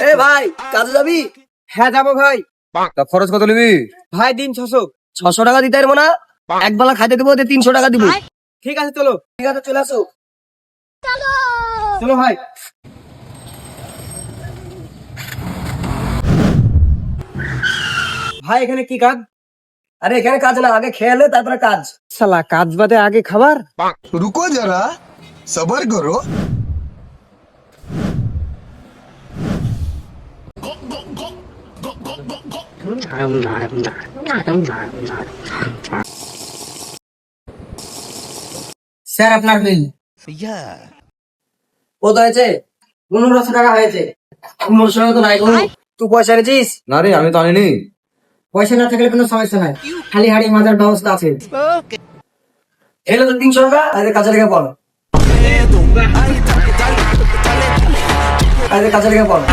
এ ভাই কাজে যাবি? হ্যাঁ যাবো ভাই। তা খরচ কত নিবি? ভাই দিন 600। 600 টাকা দিতে পারবো না, এক বেলা খাইতে দেবো, 300 টাকা দিব। ঠিক আছে চলো। ঠিক আছে চলে আসো। চলো ভাই। ভাই এখানে কি কাজ? আরে এখানে কাজ না, আগে খেয়ালে তারপরে কাজ। শালা কাজ বাদে আগে খাবার। रुको जरा सबर करो। স্যার আপনার বিল। কত হয়েছে? 1500 টাকা হয়েছে। 1500 টাকা তো নাই গো। তুই পয়সা এনেছিস? না রে, আমি তো আনিনি। পয়সা না থাকলে কোনো সমস্যা নাই, খালি হাড়ি মাজার ব্যবস্থা আছে। এলে তো 300 টাকা, আরে কাজে লেগে পড়। আরে কাজে লেগে পড়।